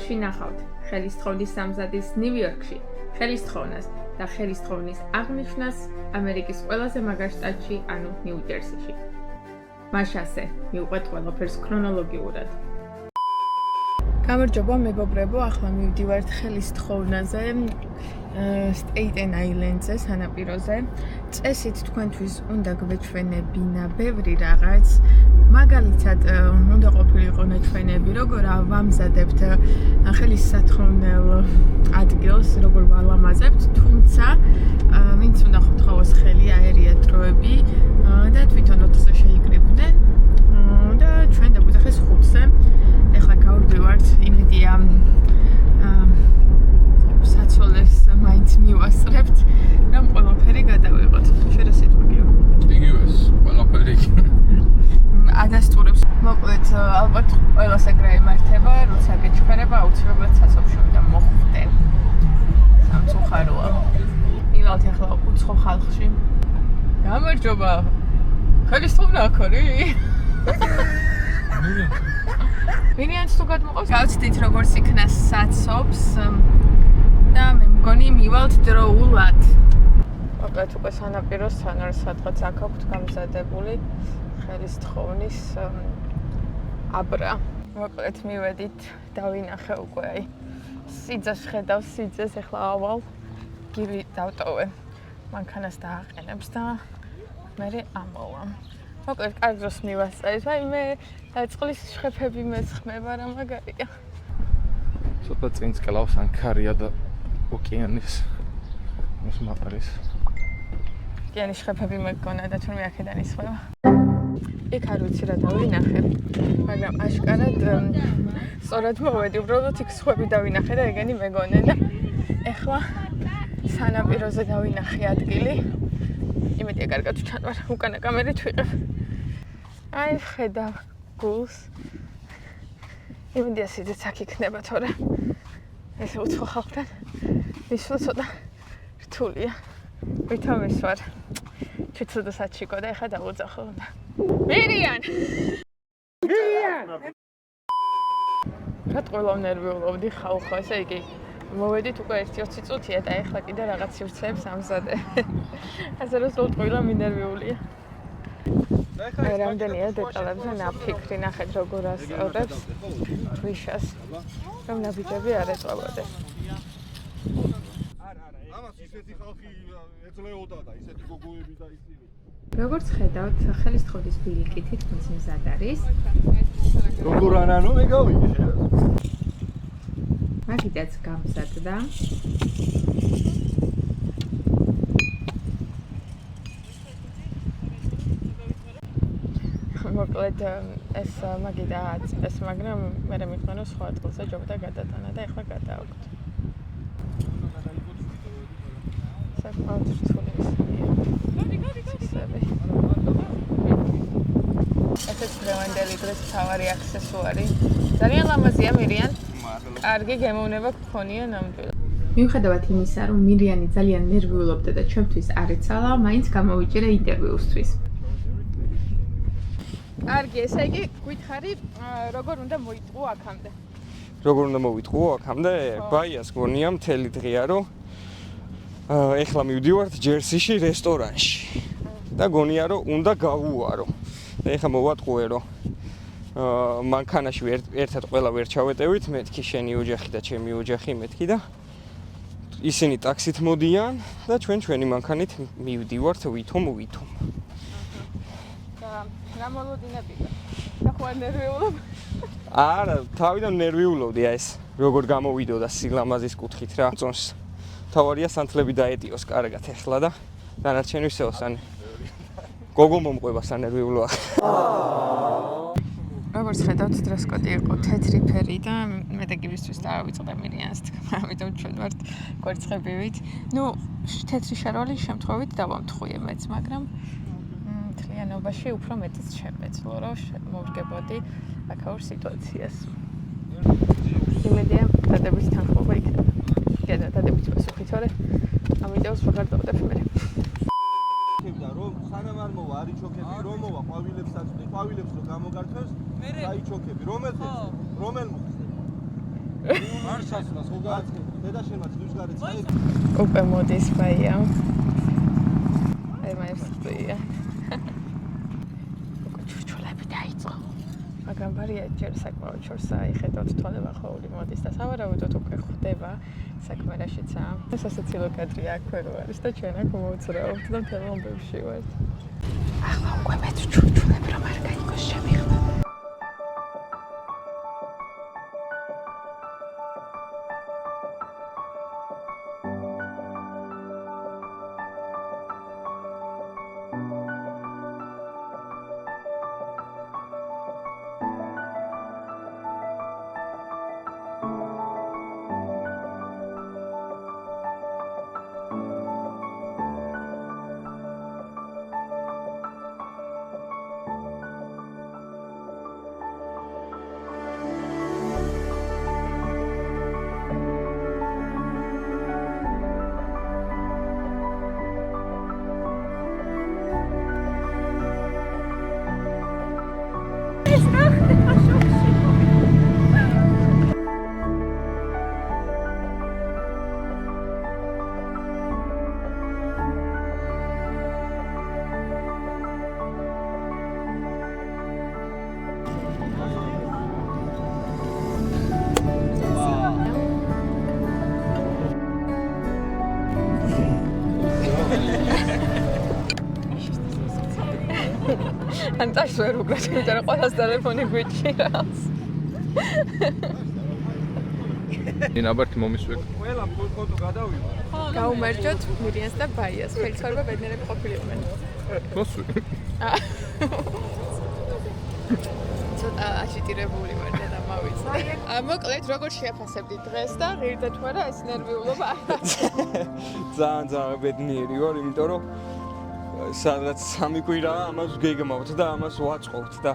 ვიდეოში ნახავთ ხელისთხოვნის სამზადის ნიუ-იორკში, ხელისთხოვნას და ხელისთხოვნის აღნიშვნას ამერიკის ყველაზე მაგარ შტატში, ანუ ნიუ-ჯერსიში. მაშასე, მივყვეთ ყველაფერს ქრონოლოგიურად. გამარჯობა მეგობრებო, ახლა მივდივართ ხელისთხოვნაზე, Staten Island-ზე, სანაპიროზე. წესით თქვენთვის უნდა გვეჩვენებინა ბევრი რაღაც. მაგალითად, უნდა ყოფილიყო ნაჩვენები, როგორ ვამზადებთ ხელისსათხოვნელ ადგილს, როგორ ვალამაზებთ, თუმცა ვინც უნდა ხვთხოვოს ხელი აერია დროები და თვითონ 4-ზე შეიკრიბნენ და ჩვენ დაგვიძახეს 5-ზე. ეხლა გავდივართ, იმედია საცოლეს მაინც მივასწრებთ, რომ ყველაფერი გადავიღოთ. შერასით მოგიო. იგივეს, ყველაფერი. ადასტურებს. მოკლედ, ალბათ ყველას ეგრე იმართება, როცა გეჩქერება, აუცილებლად საცობში უნდა მოხვდე. სამწუხაროა. მივალთ ახლა უცხო ხალხში. გამარჯობა. ხელისთხოვნა აქ არის? ვინიანს თუ გადმოყავს? გავცდით როგორც იქნა საცობს და მე მგონი მივალთ დროულად. მოკლედ უკვე სანაპიროსთან არის სადღაც აქ აქვთ გამზადებული ხელისთხოვნის აბრა. მოკლედ მივედით, დავინახე უკვე აი სიძეს ხედავს, სიძეს ახლა ავალ გივი დავტოვე. მანქანას დააყენებს და მე ამოვა. მოკლედ კარგ დროს მივასწრეთ, აი მე წყლის შხეფები მეცხმება რა მაგარია. ცოტა წინც კლავს ანქარია და ოკეანის მოსმაყრის. ოკეანის შხეფები მეგონა და თუნდაც აქედან ისხება. იქ არ ვიცი რა დავინახე, მაგრამ აშკარად სწორად მოვედი, უბრალოდ იქ სხვები დავინახე და ეგენი მეგონენ და ეხლა სანაპიროზე დავინახე ადგილი. იმედია კარგად ჩანვარ, უკანა კამერით ვიყევ. აი ხედავ გულს. იმედია სიძეც აქ იქნება, თორე ესე უცხო ხალხთან მისვლა ცოტა რთულია. ვითომის ვარ. ჩიცოდა საჩიკო და ეხლა დავუძახო. მირიან! რა ყველა ნერვიულობდი ხალხო, ესე იგი მოვედით უკვე 1-20 წუთია და ეხლა კიდე რაღაც სივრცეებს ამზადე. ასე რომ სულ ყველა მინერვიულია. რამდენია დეტალებზე ნაფიქრი, ნახეთ როგორ ასწორებს ვიშას, რომ ნაბიჯები არ ეწვავოდეს. ამას ისეთი ხალხი ეძლეოდა და ისეთი გოგოები და ისინი. როგორც ხედავთ, ხელისთხოვნის ბილიკი თითქმის მზად არის. როგორ ანანო მე გავიგე ხე. მაგიტაც გამზადდა. მოკლედ ეს მაგი დააწეს, მაგრამ მე მეკითხა რომ სხვა ადგილზე ჯობდა გადატანა და ეხლა გადააქვთ. საკმაოდ რთული ისაა. ესეც დღევანდელი დღის მთავარი აქსესუარი. ძალიან ლამაზია მირიან. კარგი გემოვნება გქონია ნამდვილად. მიუხედავად იმისა, რომ მირიანი ძალიან ნერვიულობდა და ჩვენთვის არ ეცალა, მაინც გამოვიჭირა ინტერვიუსთვის. კარგი, ესე იგი, გითხარი, როგორ უნდა მოიტყო აქამდე? როგორ უნდა მოვიტყო აქამდე? ბაიას გონია მთელი დღეა, რომ ეხლა მივდივართ ჯერსიში რესტორანში. და გონია, რომ უნდა გავუარო. და ეხლა მოვატყუე, რომ მანქანაში ერთად ყველა ვერ ჩავეტევით, მეთქი შენი ოჯახი და ჩემი ოჯახი მეთქი და ისინი ტაქსით მოდიან და ჩვენი მანქანით მივდივართ ვითომ. რა მოლოდინებია? და ხო ნერვიულობ? არა, თავიდან ნერვიულობდი ეს, როგორ გამოვიდოდა სილამაზის კუთხით რა. წონს თავარია სანთლები დაეტიოს კარგად ეხლა და დანარჩენი ვსეოსანი. გოგო მომყვება სანერვიულოა. როგორც ხედავთ, დრესკოდი იყო თეთრი ფერი და მე და გივისთვის დავიწყდა მირიანს, ამიტომ ჩვენ ვართ კვერცხებივით. ნუ თეთრი შარვალის შემთხვევით დავამთხვიე მეც, მაგრამ მთლიანობაში უფრო მეტიც შემეძლო, რომ მოვდგებოდი აქაურ სიტუაციას. იმედია დადების თანხმობა იქნება. და დადების პასუხი თორე ამ ვიდეოს ვაღარ დავდებ მე. რომ სანამ არ მოვა არის ჩოქები, რომ მოვა ყვავილებს აწვდი, ყვავილებს რომ გამოგართვეს, საი ჩოქები, რომელ მოხსნე? არ სასწრას ხო გააცხე დედა შენმა ძვირს გარეთ წაი უკვე მოდის ბაია აი მაიფსტია უკვე ჩურჩულები დაიწყო მაგრამ ბარია ჯერ საკმაოდ შორს აიხედოთ თვალება ხოვრი მოდის და სავარაუდოდ უკვე ხვდება საქმე რაშიცაა ეს ასაცილო კადრია აქვე რო არის და ჩვენ აქ მოვუძრაობთ და მთელ ამბებში ვართ ახლა უკვე მეც ჩურჩულები რომ არ გაიგოს შემიღება ან წაშ ვერ უგრეთ, იმიტომ რომ ყველას ტელეფონი გვიჭირავს. ნაბართი მომისვეკ. ყველა ფოტო გადავიღო გაუმარჯოთ მირიანს და ბაიას. ხელისუფლება ბედნიერები ყოფილიყვნენ. მოსვი. ცოტა აშიტირებული ვარ და მავიცნე. მოკლედ როგორ შეაფასებდი დღეს და ღირდა თუ არა ეს ნერვიულობა? ძალიან ბედნიერი ვარ, იმიტომ რომ სადღაც 3 კვირა ამას გეგმავთ და ამას ვაწყობთ და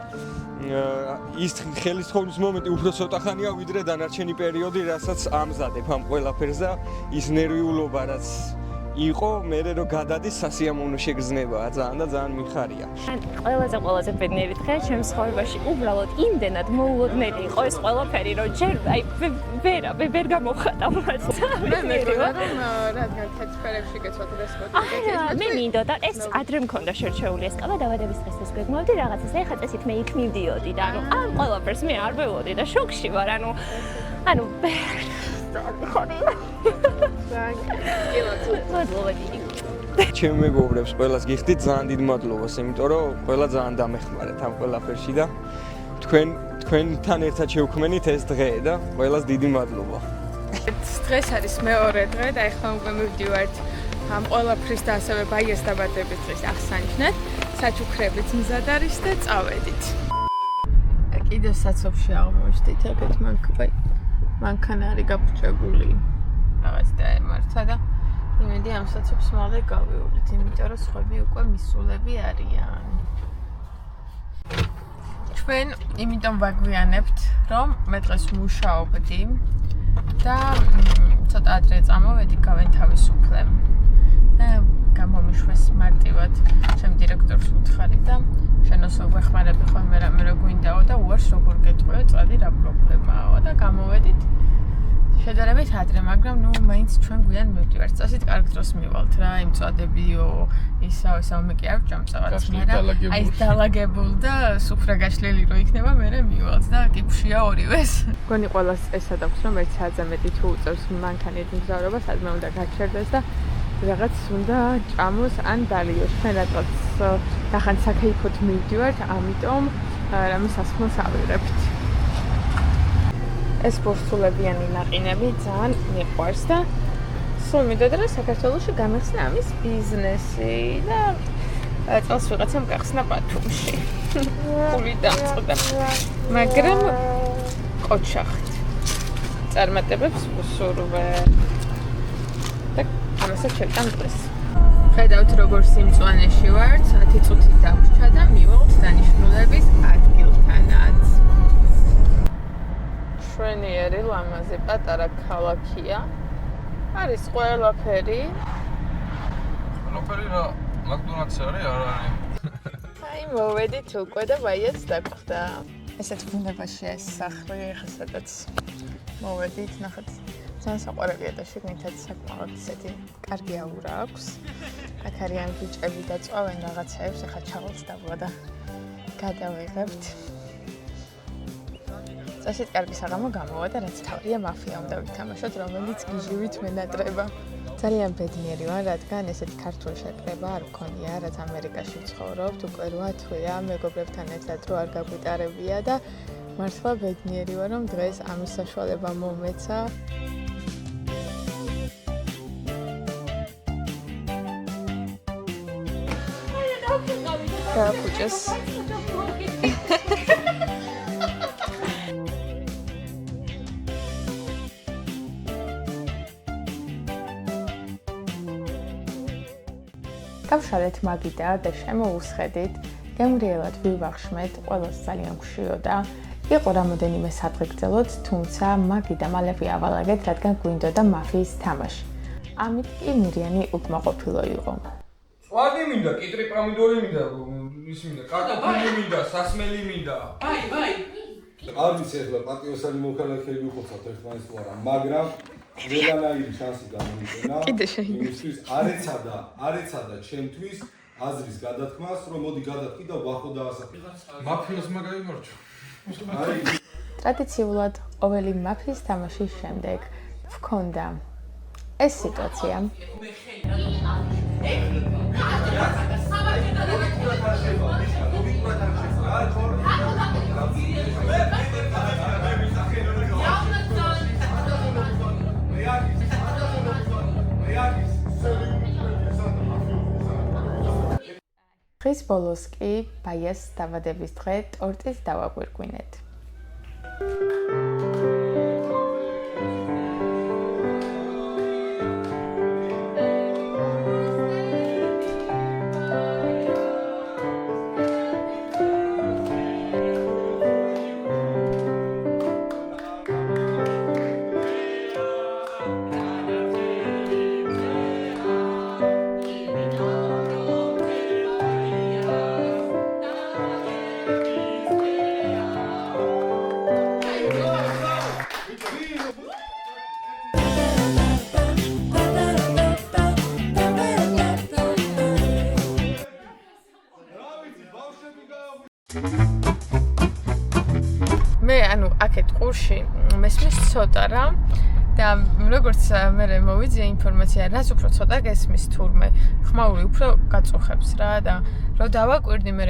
ის ხელისხოვნის მომენტი უფრო ცოტა ხანია ვიდრე დანარჩენი პერიოდი, რასაც ამზადებ ამ ყველაფერს და ის ნერვიულობა რაც იყო, მე რო გადადის სასიამოვნო შეგრძნებაა ძალიან და ძალიან მიხარია. ყველაზე ბედნიერი დღე ჩემს ცხოვრებაში უბრალოდ იმდენად მოულოდნელი იყო ეს ყველაფერი, რომ ჯერ აი ვერ გამოვხატავ მას. მე მეგონა რომ რადგან თეთრფერებში გეცვათ ეს ფოტო მე მინდოდა ეს ადრე მქონდა შერჩეული ეს კაბა დავადების დღეს ეს გეგმავდი რაღაცას ეხა წესით მე იქ მივდიოდი და ამ ყველაფერს მე არ ვეულოდი და შოკში ვარ ანუ ჩემ მეგობრებს ყველას გიხდით ძალიან დიდ მადლობას, იმიტომ რომ ყველა ძალიან დამეხმარეთ ამ ყველაფერში და თქვენთან ერთად შევქმნით ეს დღე და ყველას დიდი მადლობა. დღეს არის მეორე დღე და ეხლა უკვე მივდივართ ამ ყველაფრის და ასევე ბაიას დაბადების დღის აღსანიშნად. საჩუქრებიც მზად არის და წავედით. კიდევ საცობში აღმოჩნდით ეგეთ მანქანა არის გაფუჭებული. რაღაც დაემართა და იმედი ამ საცობს მალე გავივლით, იმიტომ რომ სხვები უკვე მისულები არიან. ჩვენ იმიტომ ვაგვიანებთ, რომ მე დღეს მუშაობდი და ცოტა ადრე წამოვედი გავენთავისუფლე. და გამომიშვეს მარტივად ჩემ დირექტორს უთხარი და შენოსო გვეხმარები ხოლმე რამე რო გვინდაო და უარს როგორ გეტყვიო წადი რა პრობლემაა და გამოვედით შედარებით ადრე, მაგრამ ნუ მაინც ჩვენ გვიან მივდივართ. წასით კარგ დროს მივალთ რა, იმ წადებიო, ისავ მე კი არ ვჭამწავად, მაგრამ აი დალაგებულ და სუფრა გაშლილი რო იქნება, მე მივალთ და კიფშია ორივეს. გონი ყველას წესად აქვს, რომ ერთ საათზე მეტი თუ უწევს მანქანით მგზავრობა, სადმე უნდა გაჩერდეს და რაღაც უნდა ჭამოს ან დალიოს. ჩვენ რაღაც ნახან საქეიფოდ მივდივართ, ამიტომ რამე სასმელს ავიღებთ. ეს ბორცვულებიანი ნაყინები ძალიან მიყვარს და სულ მინდოდა რომ საქართველოში გამეხსნა ამის ბიზნესი და წელს ვიღაცამ გახსნა ბათუმში. ფული დამწყდა. მაგრამ ყოჩახით. წარმატებებს ვუსურვე. და ამასაც შევტან დღეს. ხედავთ როგორ სიმწვანეში ვარ, 10 წუთი დავრჩა და მივალთ დანიშნულების ადგილთანაც. შვენიერი ლამაზი პატარა ქალაქია. არის ყველაფერი. ყველაფერი რა მაკდონალდსი არის, არ არის. აი მოვედით უკვე და ბაიაც დაგხვდა. ესეთ ბუნებაში ეს სახლი, ახლა სადაც მოვედით, ნახეთ. ძალიან საყვარელია და შეგნითაც საკმაოდ ისეთი კარგი აურა აქვს. აქ არიან ბიჭები და წვავენ რაღაცებს, ახლა ჩავალს დაბლა და გადავიღებთ. წესით კარგი საღამო გამოვა და რაც თავია მაფია უნდა ვითამაშოთ, რომელიც გიჟივით მენატრება. ძალიან ბედნიერი ვარ, რადგან ესეთი ქართული შეკრება არ მქონია, რაც ამერიკაში ვცხოვრობთ, უკვე 8 თვეა მეგობრებთან ერთად რო არ გაგვიტარებია და მართლა ბედნიერი ვარ, რომ დღეს ამის საშუალება მომეცა. გააფუჭეს. გავშალეთ მაგიდა და შემოუსხედით, გემრიელად ვივახშმეთ, ყველას ძალიან გვშიოდა. იყო რამოდენიმე სადღე გრძელოთ, თუმცა მაგიდა მალე ვიავალაგეთ, რადგან გვინდოდა მაფიის თამაში. ამით კი მირიანი უკმაყოფილო იყო. ვადი მინდა, კიტრი პომიდორი მინდა, ის მინდა, კარტოფილი მინდა, სასმელი მინდა. ვაი. არ ვიცი ახლა პატიოსანი მოქალაქეები ვიხოცავთ ერთმანეთს თუ არა, მაგრამ ყველანაირი შანსი გამოიყენა. იმისთვის არ ეცადა ჩემთვის აზრის გადათქმას, რომ მოდი გადათქი და ვახო დაასახე. მაფიას მაგაიმორჩო. ტრადიციულად ყოველი მაფიის თამაშის შემდეგ ვქონდა ეს სიტუაცია. დღის ბოლოს კი ბაიას დაბადების დღე ტორტით დავაგვირგვინეთ. მე ანუ აქეთ ყურში მესმის ცოტა რა და როგორც მე მოვიძია ინფორმაცია, რაც უფრო ცოტა გესმის თურმე ხმაური უფრო გაწუხებს რა და რო დავაკვირდი მე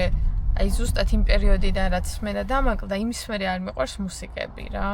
აი ზუსტად იმ პერიოდიდან რაც მე და დამაკლდა იმის მერე არ მიყვარს მუსიკები რა.